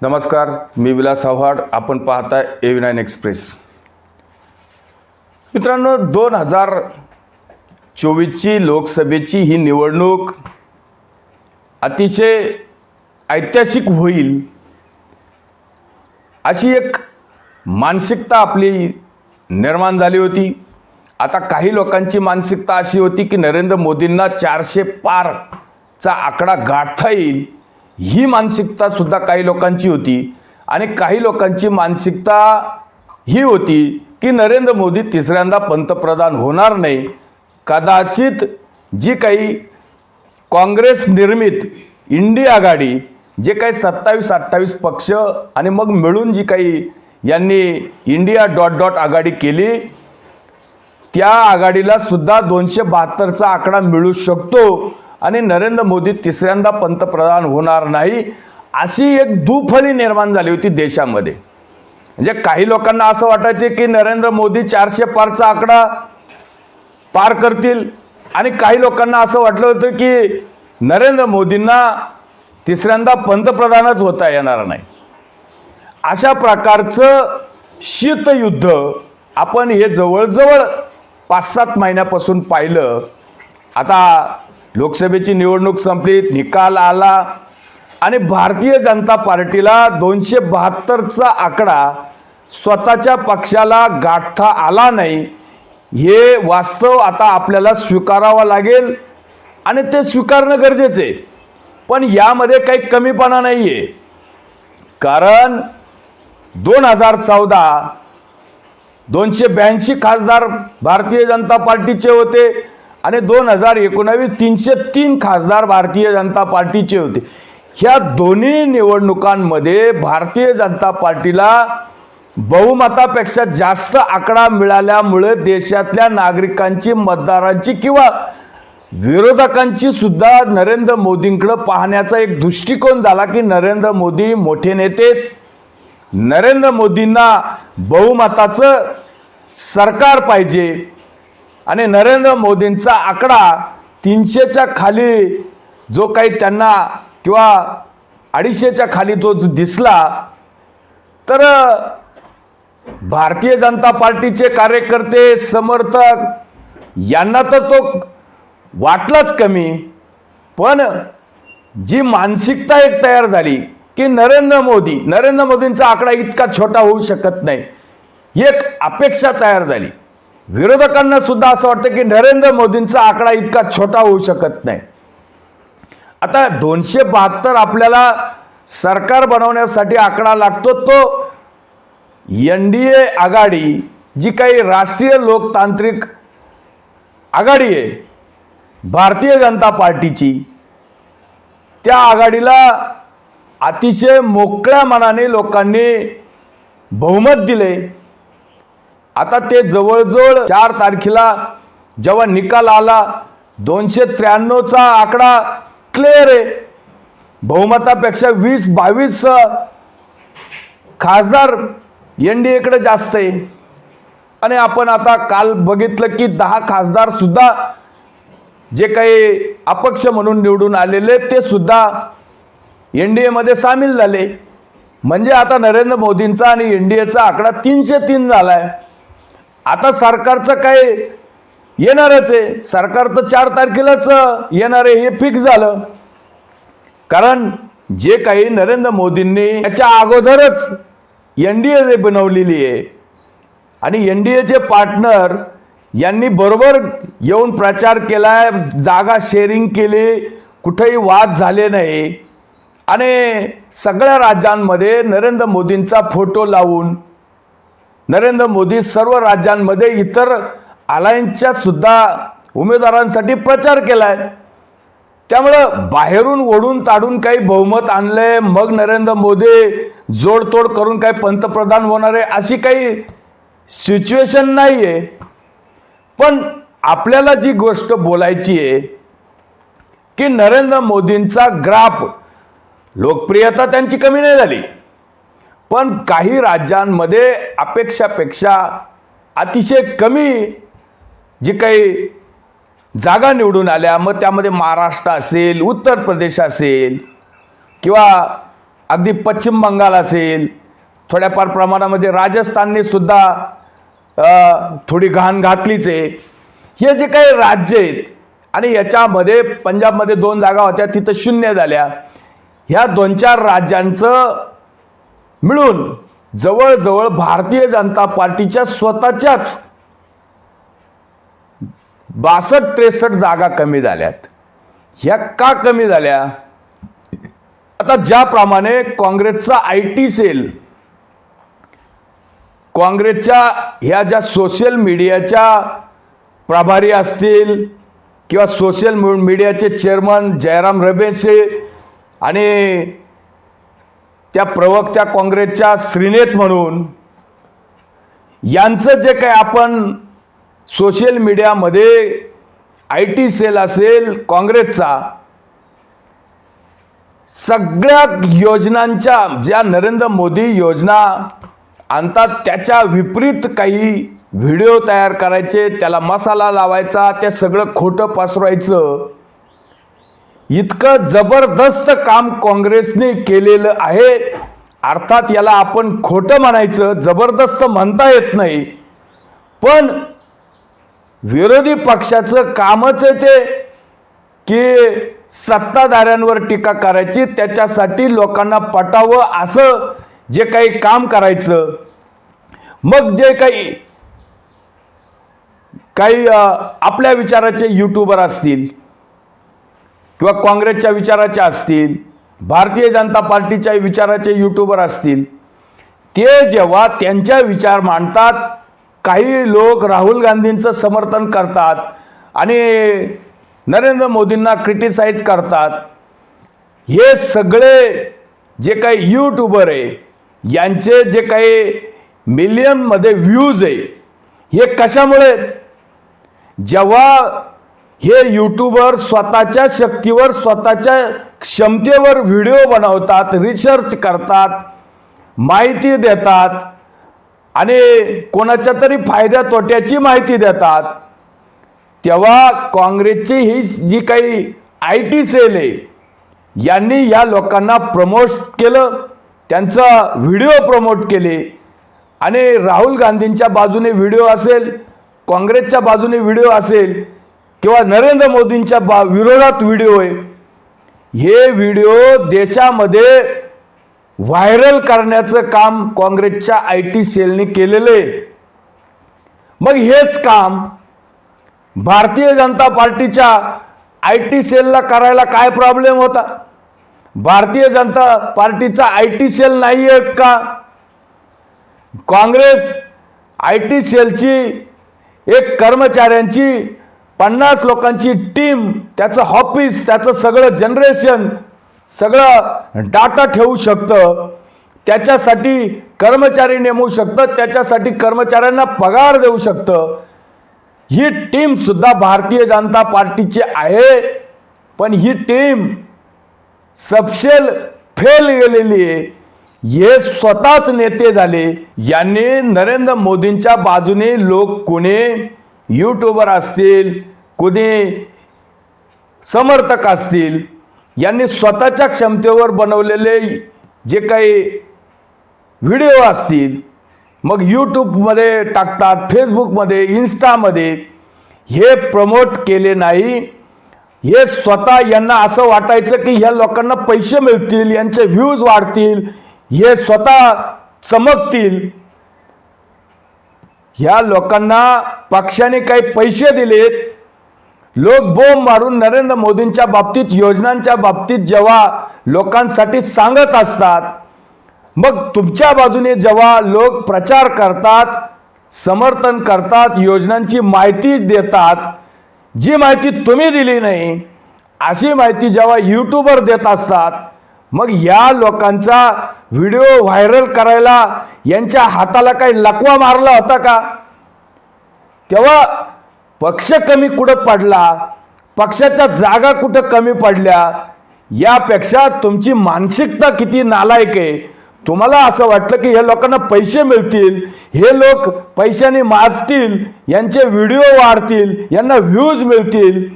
नमस्कार, मी विलास आव्हाड. आपण पाहताय AV9 एक्सप्रेस. मित्रांनो, 2024ची लोकसभेची ही निवडणूक अतिशय ऐतिहासिक होईल अशी एक मानसिकता आपली निर्माण झाली होती. आता काही लोकांची मानसिकता अशी होती की नरेंद्र मोदींना 400 पारचा आकडा गाठता येईल, ही मानसिकता सुद्धा काही लोकांची होती. आणि काही लोकांची मानसिकता ही होती की नरेंद्र मोदी तिसऱ्यांदा पंतप्रधान होणार नाही. कदाचित जी काही काँग्रेस निर्मित इंडिया आघाडी, जे काही 27-28 पक्ष आणि मग मिळून जी काही यांनी इंडिया आघाडी केली, त्या आघाडीला सुद्धा 272चा आकडा मिळू शकतो आणि नरेंद्र मोदी तिसऱ्यांदा पंतप्रधान होणार नाही, अशी एक दुफळी निर्माण झाली होती देशामध्ये. म्हणजे काही लोकांना असं वाटायचे की नरेंद्र मोदी 400 पारचा आकडा पार करतील आणि काही लोकांना असं वाटलं होतं की नरेंद्र मोदींना तिसऱ्यांदा पंतप्रधानच होता येणार नाही. अशा प्रकारचं शीतयुद्ध आपण हे जवळजवळ 5-7 महिन्यापासून पाहिलं. आता लोकसभेची निवडणूक संपली, निकाल आला आणि भारतीय जनता पार्टीला 272चा आकडा स्वतःच्या पक्षाला गाठता आला नाही. हे वास्तव आता आपल्याला स्वीकारावं लागेल आणि ते स्वीकारणं गरजेचं आहे. पण यामध्ये काही कमीपणा नाही आहे, कारण 2014 282 खासदार भारतीय जनता पार्टीचे होते आणि 2019 303 खासदार भारतीय जनता पार्टीचे होते. ह्या दोन्ही निवडणुकांमध्ये भारतीय जनता पार्टीला बहुमतापेक्षा जास्त आकडा मिळाल्यामुळे देशातल्या नागरिकांची, मतदारांची किंवा विरोधकांची सुद्धा नरेंद्र मोदींकडे पाहण्याचा एक दृष्टिकोन झाला की नरेंद्र मोदी मोठे नेते, नरेंद्र मोदींना बहुमताचं सरकार पाहिजे आणि नरेंद्र मोदींचा आकडा 300च्या खाली जो काही त्यांना किंवा 250च्या खाली तो दिसला तर भारतीय जनता पार्टीचे कार्यकर्ते, समर्थक यांना तर तो वाटलाच कमी. पण जी मानसिकता एक तयार झाली की नरेंद्र मोदींचा आकडा इतका छोटा होऊ शकत नाही, एक अपेक्षा तयार झाली. विरोधकांना सुद्धा असं वाटतं की नरेंद्र मोदींचा आकडा इतका छोटा होऊ शकत नाही. आता 272 आपल्याला सरकार बनवण्यासाठी आकडा लागतो. तो NDA आघाडी, जी काही राष्ट्रीय लोकतांत्रिक आघाडी आहे भारतीय जनता पार्टीची, त्या आघाडीला अतिशय मोकळ्या मनाने लोकांनी बहुमत दिले. आता ते जवळजवळ 4 तारखेला जेव्हा निकाल आला 293चा आकडा क्लिअर आहे. बहुमतापेक्षा 20-22 खासदार NDA कडे जास्त आहे. आणि आपण आता काल बघितलं की 10 खासदार सुद्धा जे काही अपक्ष म्हणून निवडून आलेले ते सुद्धा NDA मध्ये सामील झाले. म्हणजे आता नरेंद्र मोदींचा आणि NDAचा आकडा 303 झालाय. आता सरकारचं काय येणारच आहे, सरकार तर 4 तारखेलाच येणार आहे हे फिक्स झालं. कारण जे काही नरेंद्र मोदींनी याच्या अगोदरच NDA बनवलेली आहे आणि NDAचे पार्टनर यांनी बरोबर येऊन प्रचार केलाय, जागा शेअरिंग केली, कुठेही वाद झाले नाही आणि सगळ्या राज्यांमध्ये नरेंद्र मोदींचा फोटो लावून नरेंद्र मोदी सर्व राज्यांमध्ये इतर अलायन्सच्या सुद्धा उमेदवारांसाठी प्रचार केलाय. त्यामुळं बाहेरून ओढून ताडून काही बहुमत आणलंय, मग नरेंद्र मोदी जोडतोड करून काही पंतप्रधान होणार आहे अशी काही सिच्युएशन नाही आहे. पण आपल्याला जी गोष्ट बोलायची आहे की नरेंद्र मोदींचा ग्राफ, लोकप्रियता त्यांची कमी नाही झाली, पण काही राज्यांमध्ये अपेक्षापेक्षा अतिशय कमी जी काही जागा निवडून आल्या, मग त्यामध्ये महाराष्ट्र असेल, उत्तर प्रदेश असेल किंवा अगदी पश्चिम बंगाल असेल, थोड्याफार प्रमाणामध्ये राजस्थानने सुद्धा थोडी घाण घातलीच आहे. हे जे काही राज्य आहेत आणि याच्यामध्ये पंजाबमध्ये 2 जागा होत्या, तिथं 0 झाल्या. ह्या 2-4 राज्यांचं मिळून जवळजवळ भारतीय जनता पार्टीच्या स्वतःच्याच 62-63 जागा कमी झाल्यात. ह्या का कमी झाल्या? आता ज्याप्रमाणे काँग्रेसचा IT सेल, काँग्रेसच्या ह्या ज्या सोशल मीडियाच्या प्रभारी असतील किंवा सोशल मीडियाचे चेअरमन जयराम रमेशे आणि त्या प्रवक्त्या काँग्रेसच्या श्रीनेत म्हणून यांचं जे काही आपण सोशल मीडियामध्ये IT सेल असेल काँग्रेसचा, सगळ्या योजनांच्या ज्या नरेंद्र मोदी योजना आणतात त्याच्या विपरीत काही व्हिडिओ तयार करायचे, त्याला मसाला लावायचा, ते सगळं खोटं पसरवायचं, इतकं जबरदस्त काम काँग्रेसने केलेलं आहे. अर्थात याला आपण खोटं म्हणायचं, जबरदस्त म्हणता येत नाही, पण विरोधी पक्षाचं कामच आहे ते की सत्ताधाऱ्यांवर टीका करायची, त्याच्यासाठी लोकांना पटावं असं जे काही काम करायचं. मग जे काही आपल्या विचाराचे यूट्यूबर असतील किंवा काँग्रेसच्या विचाराचे असतील, भारतीय जनता पार्टीच्या विचाराचे यूट्यूबर असतील, ते जेव्हा त्यांच्या विचार मांडतात, काही लोक राहुल गांधींचं समर्थन करतात आणि नरेंद्र मोदींना क्रिटिसाइज करतात. हे सगळे जे काही यूट्यूबर आहे यांचे जे काही मिलियनमध्ये व्ह्यूज आहे, हे कशामुळे? जेव्हा हे यूट्यूबर स्वतःच्या शक्तीवर, स्वतःच्या क्षमतेवर व्हिडिओ बनवतात, रिसर्च करतात, माहिती देतात आणि कोणाच्या तरी फायद्या तोट्याची माहिती देतात, तेव्हा काँग्रेसची ही जी काही IT सेल आहे यांनी या लोकांना प्रमोट केलं, त्यांचा व्हिडिओ प्रमोट केले आणि राहुल गांधींच्या बाजूने व्हिडिओ असेल, काँग्रेसच्या बाजूने व्हिडिओ असेल किंवा नरेंद्र मोदींच्या विरोधात व्हिडिओ आहे, हे व्हिडिओ देशामध्ये व्हायरल करण्याचं काम काँग्रेसच्या IT सेलने केलेलं आहे. मग हेच काम भारतीय जनता पार्टीच्या IT सेलला करायला काय प्रॉब्लेम होता? भारतीय जनता पार्टीचा IT सेल नाही आहेत का? काँग्रेस IT सेलची एक कर्मचाऱ्यांची 50 लोकांची टीम, त्याचं ऑफिस, त्याचं सगळं जनरेशन, सगळं डाटा ठेवू शकतं, त्याच्यासाठी कर्मचारी नेमू शकतं, त्याच्यासाठी कर्मचाऱ्यांना पगार देऊ शकतं. ही टीम सुद्धा भारतीय जनता पार्टीची आहे, पण ही टीम सबसेल फेल गेलेली आहे. हे स्वतःच नेते झाले. यांनी नरेंद्र मोदींच्या बाजूने लोक, कोणी यूट्यूबर असतील, कोणी समर्थक असतील, यांनी स्वतःच्या क्षमतेवर बनवलेले जे काही व्हिडिओ असतील, मग यूट्यूबमध्ये टाकतात, फेसबुकमध्ये, इन्स्टामध्ये, हे प्रमोट केले नाही. हे स्वतः यांना असं वाटायचं की ह्या लोकांना पैसे मिळतील, यांचे व्ह्यूज वाढतील, हे स्वतः चमकतील. ह्या लोकांना पक्षाने काही पैसे दिलेत, लोक बोंब मारून नरेंद्र मोदींच्या बाबतीत, योजनांच्या बाबतीत जेव्हा लोकांसाठी सांगत असतात, मग तुमच्या बाजूने जेव्हा लोक प्रचार करतात, समर्थन करतात, योजनांची माहिती देतात, जी माहिती तुम्ही दिली नाही अशी माहिती जेव्हा यूट्यूबर देत असतात, मग या लोकांचा व्हिडिओ व्हायरल करायला यांच्या हाताला काही लकवा मारला होता का? तेव्हा पक्ष कमी कुठं पडला, पक्षाच्या जागा कुठं कमी पडल्या, यापेक्षा तुमची मानसिकता किती नालायक आहे. तुम्हाला असं वाटलं की हे लोकांना पैसे मिळतील, हे लोक पैशाने माजतील, यांचे व्हिडिओ वाढतील, यांना व्ह्यूज मिळतील.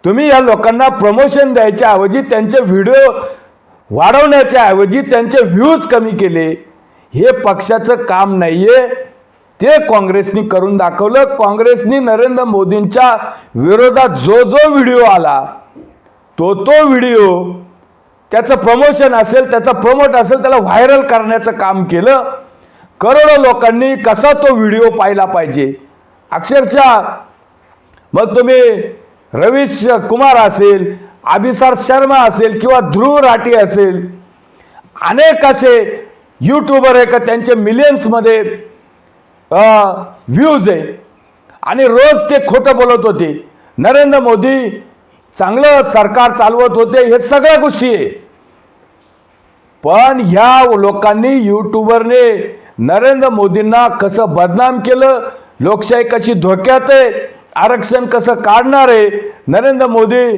तुम्ही या लोकांना प्रमोशन द्यायच्या ऐवजी त्यांचे व्हिडिओ वाढवण्याच्या ऐवजी त्यांचे व्ह्यूज कमी केले. हे पक्षाचं काम नाहीये. ते काँग्रेसनी करून दाखवलं. काँग्रेसनी नरेंद्र मोदींच्या विरोधात जो जो व्हिडिओ आला तो व्हिडिओ त्याचं प्रमोशन असेल, त्याचा प्रमोट असेल, त्याला व्हायरल करण्याचं काम केलं. करोडो लोकांनी कसा तो व्हिडिओ पाहिला पाहिजे. अक्षरशः मग तुम्ही रवीश कुमार असेल, अभिसार शर्मा असेल किंवा ध्रुव राठी असेल, अनेक असे यूट्यूबर आहे का त्यांचे मिलियन्समध्ये व्ह्यूज आहे आणि रोज ते खोटं बोलत होते. नरेंद्र मोदी चांगलं सरकार चालवत होते, हे सगळ्या गोष्टी आहे. पण ह्या लोकांनी यूट्यूबरने नरेंद्र मोदींना कसं बदनाम केलं, लोकशाही कशी धोक्यात आहे, आरक्षण कसं काढणार आहे, नरेंद्र मोदी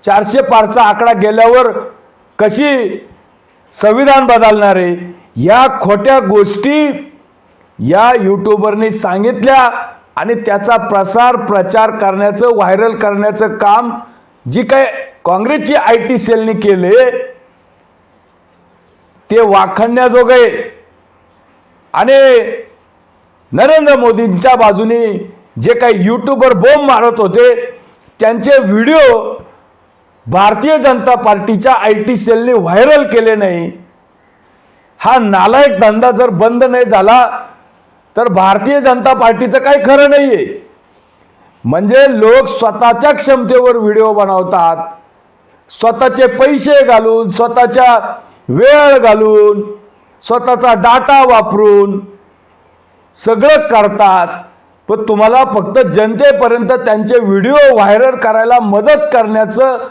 400 पारचा आकडा गेल्यावर कशी संविधान बदलणार आहे, या खोट्या गोष्टी या यूट्यूबरने सांगितल्या आणि त्याचा प्रचार करण्याचं, व्हायरल करण्याचं काम जी काय काँग्रेसची IT सेलने केले ते वाखाणण्याजोगे आहे. आणि नरेंद्र मोदींच्या बाजूने जे काही यूट्यूबर बोंब मारत होते त्यांचे व्हिडिओ भारतीय जनता पार्टीच्या IT सेलने व्हायरल केले नाही. हा नालायक धंदा जर बंद नाही झाला तर भारतीय जनता पार्टीचं काही खरं नाहीये. म्हणजे लोक स्वतःच्या क्षमतेवर व्हिडिओ बनवतात, स्वतःचे पैसे घालून, स्वतःच्या वेळ घालून, स्वतःचा डाटा वापरून सगळं करतात. पण तुम्हाला फक्त जनतेपर्यंत त्यांचे व्हिडिओ व्हायरल करायला मदत करण्याचं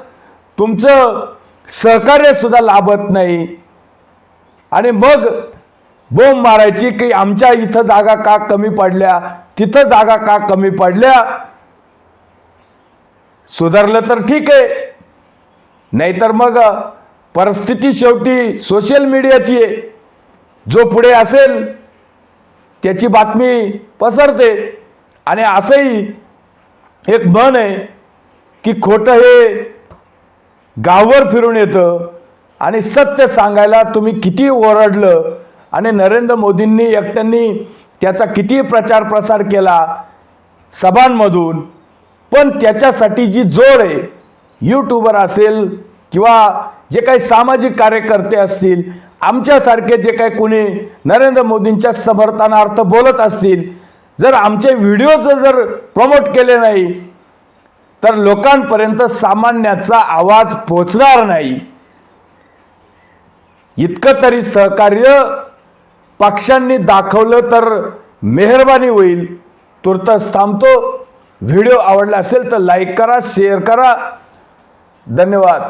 तुमचं सहकार्य सुद्धा लाभत नाही. आणि मग बोंब मारायची की आमच्या इथं जागा का कमी पडल्या, तिथं जागा का कमी पडल्या. सुधारलं तर ठीक आहे, नाहीतर मग परिस्थिती शेवटी सोशल मीडियाची आहे. जो पुढे असेल त्याची बातमी पसरते. आणि असंही एक म्हण आहे की खोटं हे गावभर फिरून येतं आणि सत्य सांगायला तुम्ही किती ओरडलं आणि नरेंद्र मोदींनी एकट्यांनी त्याचा किती प्रचार केला सभांमधून, पण त्याच्यासाठी जी जोड आहे, यूट्यूबर असेल किंवा जे काही सामाजिक कार्यकर्ते असतील, आमच्यासारखे जे काही कोणी नरेंद्र मोदींच्या समर्थनार्थ बोलत असतील, जर आमचे व्हिडिओज जर प्रमोट केले नाही तर लोकांपर्यंत सामान्याचा आवाज पोचणार नाही. इतकं तरी सहकार्य पक्षांनी दाखवलं तर मेहरबानी होईल. तुर्तास थांबतो. व्हिडिओ आवडला असेल तर लाईक करा, शेअर करा. धन्यवाद.